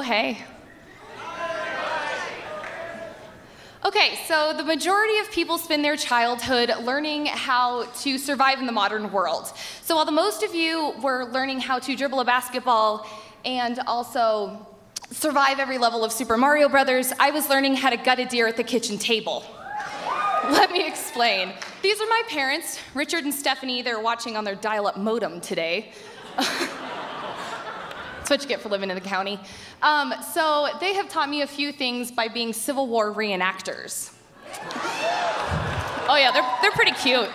hey. Okay, so the majority of people spend their childhood learning how to survive in the modern world. So while the most of you were learning how to dribble a basketball and also survive every level of Super Mario Brothers, I was learning how to gut a deer at the kitchen table. Let me explain. These are my parents, Richard and Stephanie. They're watching on their dial-up modem today. That's what you get for living in the county. So they have taught me a few things by being Civil War reenactors. Oh yeah, they're pretty cute.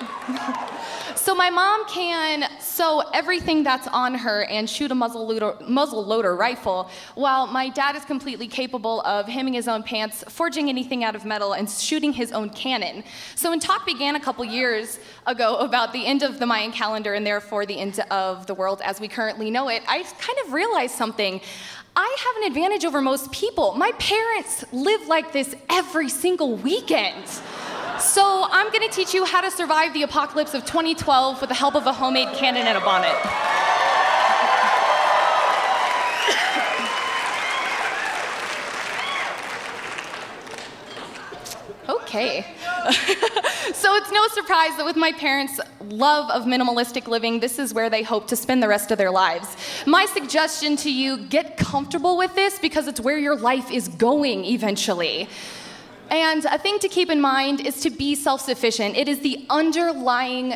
So my mom can sew everything that's on her and shoot a muzzle-loader rifle, while my dad is completely capable of hemming his own pants, forging anything out of metal, and shooting his own cannon. So when talk began a couple years ago about the end of the Mayan calendar and therefore the end of the world as we currently know it, I kind of realized something. I have an advantage over most people. My parents live like this every single weekend. So I'm gonna teach you how to survive the apocalypse of 2012 with the help of a homemade cannon and a bonnet. Okay. So it's no surprise that with my parents' love of minimalistic living, this is where they hope to spend the rest of their lives. My suggestion to you, get comfortable with this because it's where your life is going eventually. And a thing to keep in mind is to be self-sufficient. It is the underlying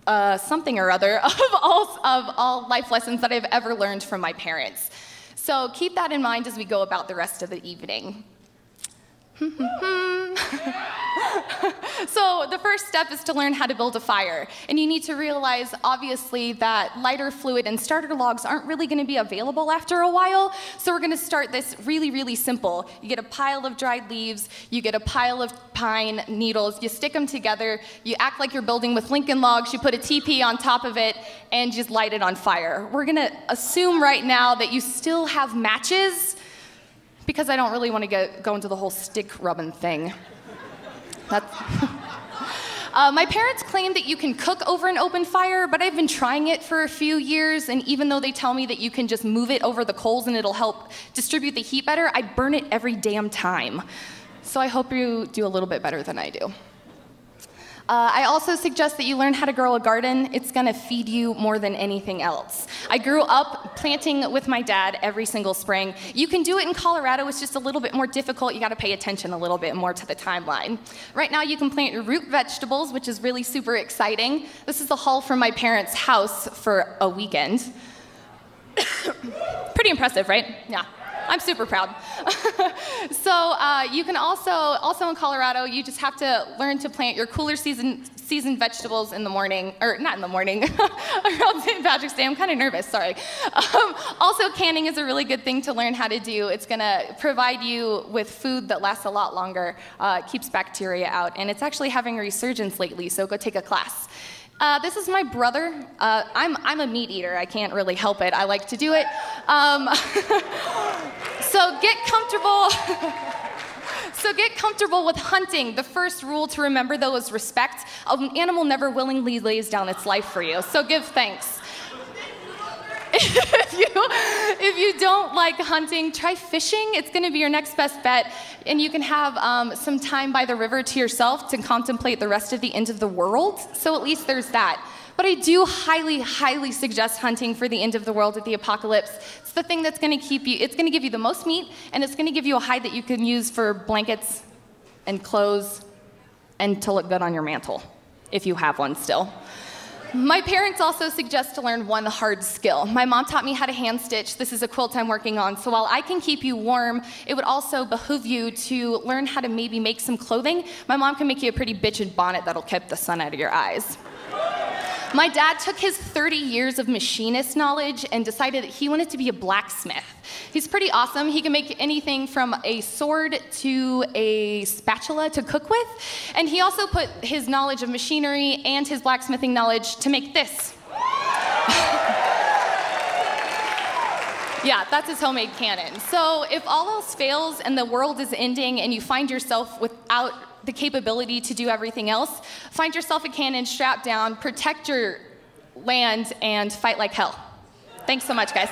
something or other of all life lessons that I've ever learned from my parents. So keep that in mind as we go about the rest of the evening. So the first step is to learn how to build a fire. And you need to realize, obviously, that lighter fluid and starter logs aren't really going to be available after a while. So we're going to start this really, really simple. You get a pile of dried leaves, you get a pile of pine needles, you stick them together, you act like you're building with Lincoln logs, you put a teepee on top of it, and just light it on fire. We're going to assume right now that you still have matches, because I don't really want to go into the whole stick rubbing thing. My parents claim that you can cook over an open fire, but I've been trying it for a few years, and even though they tell me that you can just move it over the coals and it'll help distribute the heat better, I burn it every damn time. So I hope you do a little bit better than I do. I also suggest that you learn how to grow a garden. It's gonna feed you more than anything else. I grew up planting with my dad every single spring. You can do it in Colorado, it's just a little bit more difficult. You gotta pay attention a little bit more to the timeline. Right now you can plant your root vegetables, which is really super exciting. This is the haul from my parents' house for a weekend. Pretty impressive, right? Yeah. I'm super proud. So you can also in Colorado, you just have to learn to plant your cooler season vegetables in the morning, or not in the morning, around St. Patrick's Day. I'm kind of nervous, sorry. Also, canning is a really good thing to learn how to do. It's gonna provide you with food that lasts a lot longer, keeps bacteria out, and it's actually having a resurgence lately, so go take a class. This is my brother. I'm a meat eater. I can't really help it. I like to do it. So get comfortable. So get comfortable with hunting. The first rule to remember, though, is respect. An animal never willingly lays down its life for you, so give thanks. If you don't like hunting, try fishing. It's going to be your next best bet. And you can have some time by the river to yourself to contemplate the rest of the end of the world. So at least there's that. But I do highly, highly suggest hunting for the end of the world at the apocalypse. It's the thing that's going to keep you, it's going to give you the most meat, and it's going to give you a hide that you can use for blankets and clothes and to look good on your mantle, if you have one still. My parents also suggest to learn one hard skill. My mom taught me how to hand stitch. This is a quilt I'm working on. So while I can keep you warm, it would also behoove you to learn how to maybe make some clothing. My mom can make you a pretty bitchin' bonnet that'll keep the sun out of your eyes. My dad took his 30 years of machinist knowledge and decided that he wanted to be a blacksmith. He's pretty awesome. He can make anything from a sword to a spatula to cook with. And he also put his knowledge of machinery and his blacksmithing knowledge to make this. Yeah, that's his homemade cannon. So if all else fails and the world is ending and you find yourself without the capability to do everything else, find yourself a cannon, strap down, protect your land, and fight like hell. Thanks so much, guys.